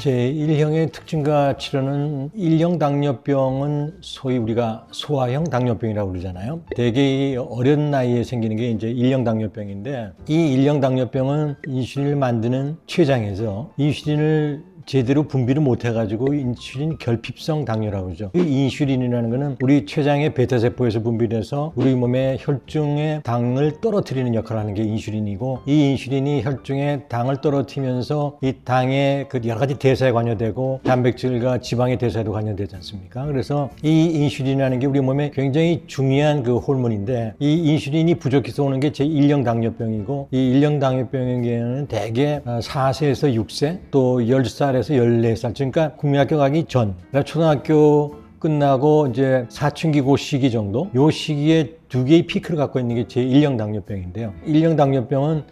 제1형의 특징과 치료는 1형 당뇨병은 소위 우리가 소아형 당뇨병이라고 그러잖아요. 대개 어린 나이에 생기는 게 이제 1형 당뇨병인데, 이 1형 당뇨병은 인슐린을 만드는 췌장에서 인슐린을 제대로 분비를 못 해가지고 인슐린 결핍성 당뇨라고 그러죠. 이 인슐린이라는 거는 우리 췌장의 베타세포에서 분비돼서 우리 몸의 혈중의 당을 떨어뜨리는 역할을 하는 게 인슐린이고, 이 인슐린이 혈중의 당을 떨어뜨리면서 이 당의 그 여러 가지 대사에 관여되고 단백질과 지방의 대사에도 관여되지 않습니까? 그래서 이 인슐린이라는 게 우리 몸에 굉장히 중요한 그 호르몬인데, 이 인슐린이 부족해서 오는 게 제1형 당뇨병이고, 이 1형 당뇨병의 경우는 대개 4세에서 6세 또 10살에서 14살, 그러니까 국민학교 가기 전, 초등학교 끝나고 이제 사춘기 그 시기 정도, 요 시기에 두 개의 피크를 갖고 있는 게 제1형 당뇨병인데요. 1형 당뇨병은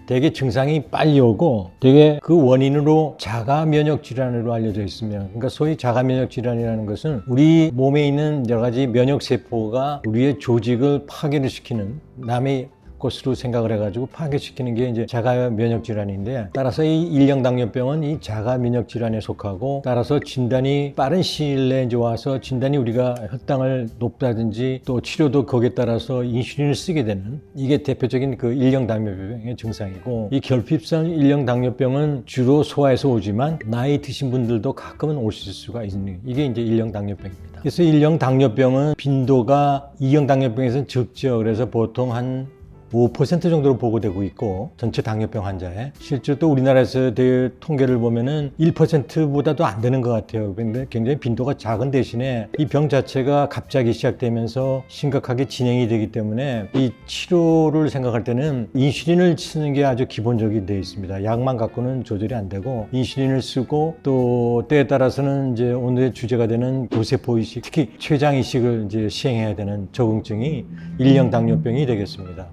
되게 증상이 빨리 오고, 되게 그 원인으로 자가 면역 질환으로 알려져 있으며, 그러니까 소위 자가 면역 질환이라는 것은 우리 몸에 있는 여러 가지 면역 세포가 우리의 조직을 파괴를 시키는, 남의 것으로 생각을 해가지고 파괴시키는 게 이제 자가 면역 질환인데, 따라서 이 1형 당뇨병은 이 자가 면역 질환에 속하고, 따라서 진단이 빠른 시일 내에 이제 와서 진단이 우리가 혈당을 높다든지 또 치료도 거기에 따라서 인슐린을 쓰게 되는, 이게 대표적인 그 1형 당뇨병의 증상이고, 이 결핍성 1형 당뇨병은 주로 소아에서 오지만 나이 드신 분들도 가끔은 오실 수가 있는, 이게 이제 1형 당뇨병입니다. 그래서 1형 당뇨병은 빈도가 2형 당뇨병에서는 적죠. 그래서 보통 한 5% 정도로 보고되고 있고, 전체 당뇨병 환자에 실제 또 우리나라에서 통계를 보면은 1%보다도 안 되는 것 같아요. 근데 굉장히 빈도가 작은 대신에 이 병 자체가 갑자기 시작되면서 심각하게 진행이 되기 때문에 이 치료를 생각할 때는 인슐린을 쓰는 게 아주 기본적이 되어 있습니다. 약만 갖고는 조절이 안 되고 인슐린을 쓰고, 또 때에 따라서는 이제 오늘의 주제가 되는 교세포 이식, 특히 췌장 이식을 이제 시행해야 되는 적응증이 1형 당뇨병이 되겠습니다.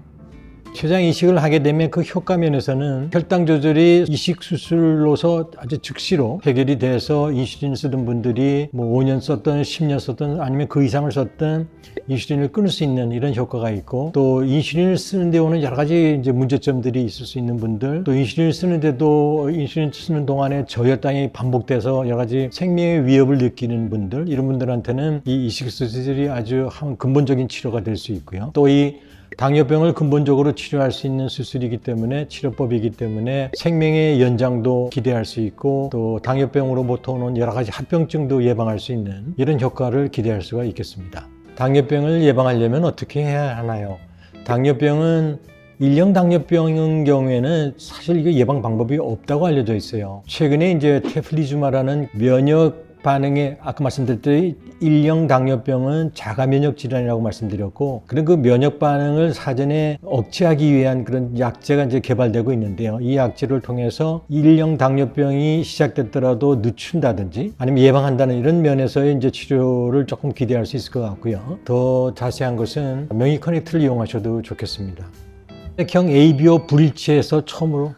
췌장 이식을 하게 되면 그 효과 면에서는 혈당 조절이 이식 수술로서 아주 즉시로 해결이 돼서 인슐린 쓰던 분들이 뭐 5년 썼든 10년 썼든 아니면 그 이상을 썼든 인슐린을 끊을 수 있는 이런 효과가 있고, 또 인슐린을 쓰는 데 오는 여러 가지 이제 문제점들이 있을 수 있는 분들, 또 인슐린을 쓰는데도 인슐린 쓰는 동안에 저혈당이 반복돼서 여러 가지 생명의 위협을 느끼는 분들, 이런 분들한테는 이 이식 수술이 아주 근본적인 치료가 될 수 있고요. 또 이 당뇨병을 근본적으로 치료할 수 있는 수술이기 때문에, 치료법이기 때문에 생명의 연장도 기대할 수 있고, 또 당뇨병으로부터 오는 여러 가지 합병증도 예방할 수 있는 이런 효과를 기대할 수가 있겠습니다. 당뇨병을 예방하려면 어떻게 해야 하나요? 당뇨병은 1형 당뇨병인 경우에는 사실 이게 예방 방법이 없다고 알려져 있어요. 최근에 이제 테플리주마라는 면역 반응에, 아까 말씀드렸듯이 1형 당뇨병은 자가 면역 질환이라고 말씀드렸고, 그런 그 면역 반응을 사전에 억제하기 위한 그런 약제가 이제 개발되고 있는데요. 이 약제를 통해서 1형 당뇨병이 시작됐더라도 늦춘다든지 아니면 예방한다는 이런 면에서의 이제 치료를 조금 기대할 수 있을 것 같고요. 더 자세한 것은 명의 커넥트를 이용하셔도 좋겠습니다. 형 ABO 불일치에서 처음으로